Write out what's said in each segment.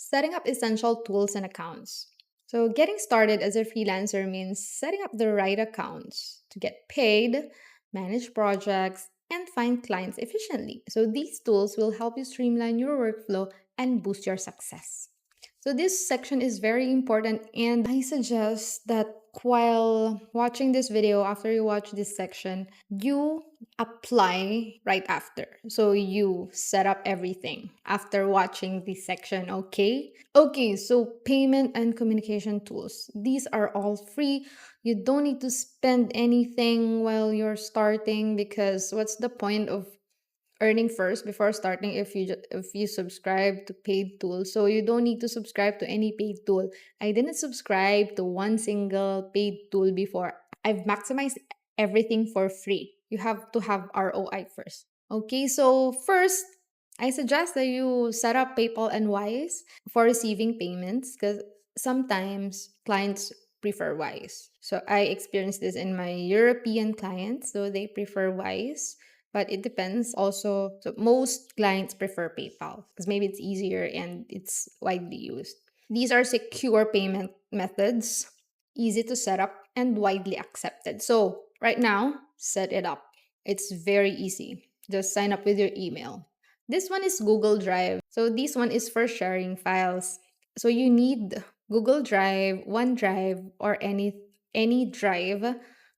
Setting up essential tools and accounts. So, getting started as a freelancer means setting up the right accounts to get paid, manage projects, and find clients efficiently. So, these tools will help you streamline your workflow and boost your success. So, this section is very important, and I suggest that while watching this video, after you watch this section, you apply right after. So, you set up everything after watching this section, okay? Okay, so payment and communication tools. These are all free. You don't need to spend anything while you're starting because what's the point of earning first before starting if you subscribe to paid tools? So you don't need to subscribe to any paid tool. I didn't subscribe to one single paid tool before. I've maximized everything for free. You have to have ROI first. Okay, so first, I suggest that you set up PayPal and Wise for receiving payments because sometimes clients prefer Wise. So I experienced this in my European clients, so they prefer Wise, but it depends also. So most clients prefer PayPal because maybe it's easier and it's widely used. These are secure payment methods, easy to set up and widely accepted. So right now, set it up. It's very easy. Just sign up with your email. This one is Google Drive. So this one is for sharing files. So you need Google Drive, OneDrive, or any drive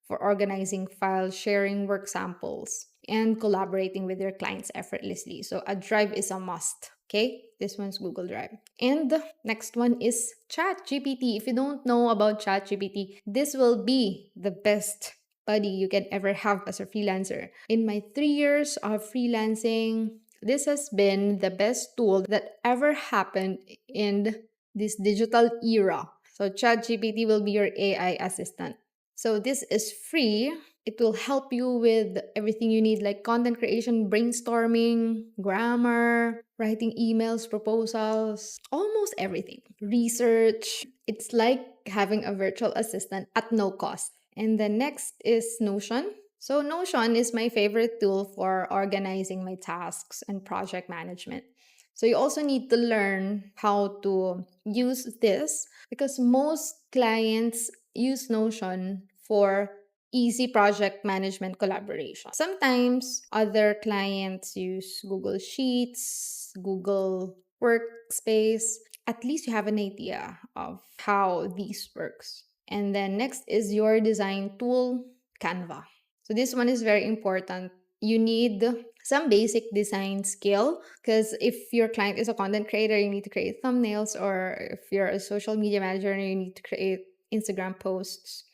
for organizing files, sharing work samples, and collaborating with your clients effortlessly. So a drive is a must. Okay, this one's Google Drive. And the next one is ChatGPT. If you don't know about ChatGPT, this will be the best buddy you can ever have as a freelancer. In my 3 years of freelancing, this has been the best tool that ever happened in this digital era. So ChatGPT will be your AI assistant. So this is free. It will help you with everything you need, like content creation, brainstorming, grammar, writing emails, proposals, almost everything. Research. It's like having a virtual assistant at no cost. And the next is Notion. So Notion is my favorite tool for organizing my tasks and project management. So you also need to learn how to use this because most clients use Notion for easy project management collaboration. Sometimes other clients use Google Sheets, Google Workspace. At least you have an idea of how these works. And then next is your design tool, Canva. So this one is very important. You need some basic design skill because if your client is a content creator, you need to create thumbnails, or if you're a social media manager, you need to create Instagram posts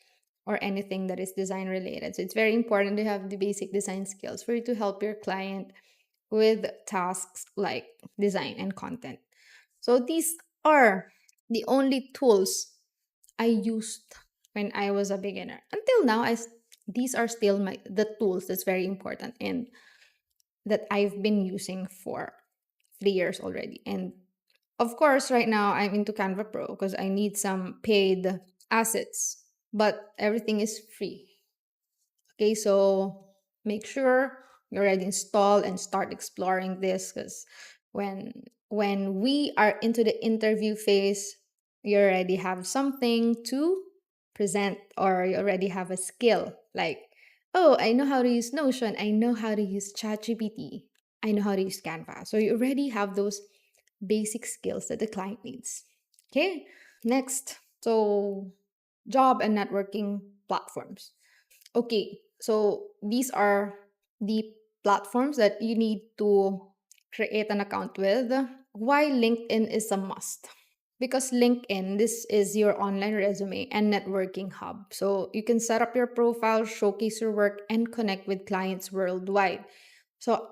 or anything that is design related. So it's very important to have the basic design skills for you to help your client with tasks like design and content. So these are the only tools I used when I was a beginner. Until now, these are still the tools that's very important and that I've been using for 3 years already. And of course, right now I'm into Canva Pro because I need some paid assets, but everything is free. Okay, so make sure you already install and start exploring this because when we are into the interview phase, you already have something to present, or you already have a skill like, oh, I know how to use Notion, I know how to use ChatGPT, I know how to use Canva. So you already have those basic skills that the client needs. Okay, next, so job and networking platforms. Okay, so these are the platforms that you need to create an account with. Why LinkedIn is a must? Because LinkedIn, this is your online resume and networking hub. So you can set up your profile, showcase your work, and connect with clients worldwide. So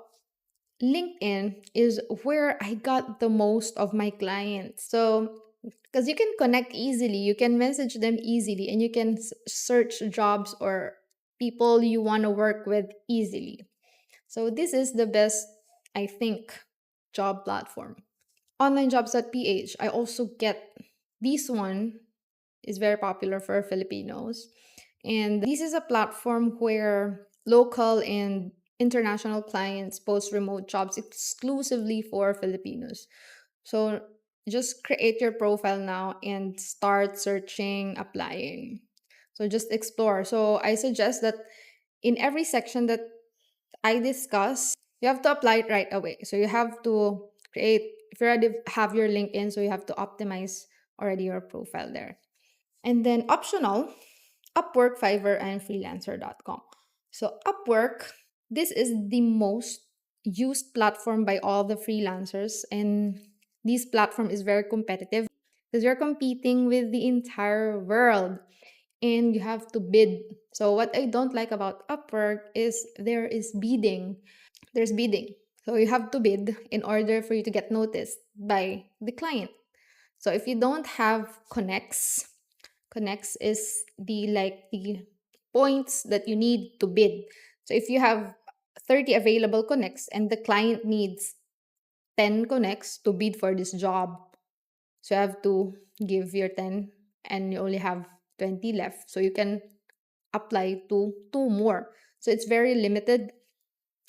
LinkedIn is where I got the most of my clients. So, because you can connect easily, you can message them easily, and you can search jobs or people you want to work with easily. So, this is the best, I think, job platform. Onlinejobs.ph. I also get this one is very popular for Filipinos. And this is a platform where local and international clients post remote jobs exclusively for Filipinos. So just create your profile now and start searching, applying. So just explore. So I suggest that in every section that I discuss, you have to apply it right away. So you have to create, if you already have your LinkedIn, so you have to optimize already your profile there. And then optional, Upwork, Fiverr, and freelancer.com. So Upwork, this is the most used platform by all the freelancers, and this platform is very competitive because you're competing with the entire world and you have to bid. So what I don't like about Upwork is there is bidding. There's bidding. So you have to bid in order for you to get noticed by the client. So if you don't have connects is the points that you need to bid. So if you have 30 available connects and the client needs 10 connects to bid for this job, so you have to give your 10 and you only have 20 left. So you can apply to two more. So it's very limited.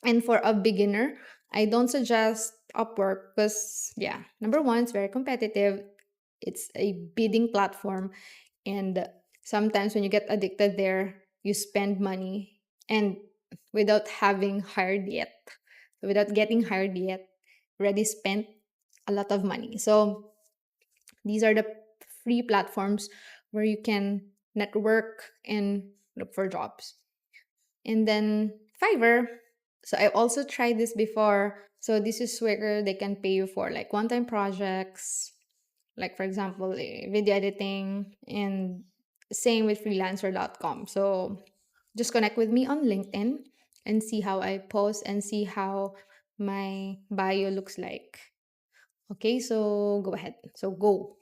And for a beginner, I don't suggest Upwork because, yeah, number one, it's very competitive. It's a bidding platform. And sometimes when you get addicted there, you spend money and without having hired yet, without getting hired yet, already spent a lot of money. So these are the free platforms where you can network and look for jobs. And then Fiverr. So I also tried this before. So this is where they can pay you for like one-time projects, like for example, video editing, and same with freelancer.com. So just connect with me on LinkedIn and see how I post and see how my bio looks like. Okay, so go ahead. So go.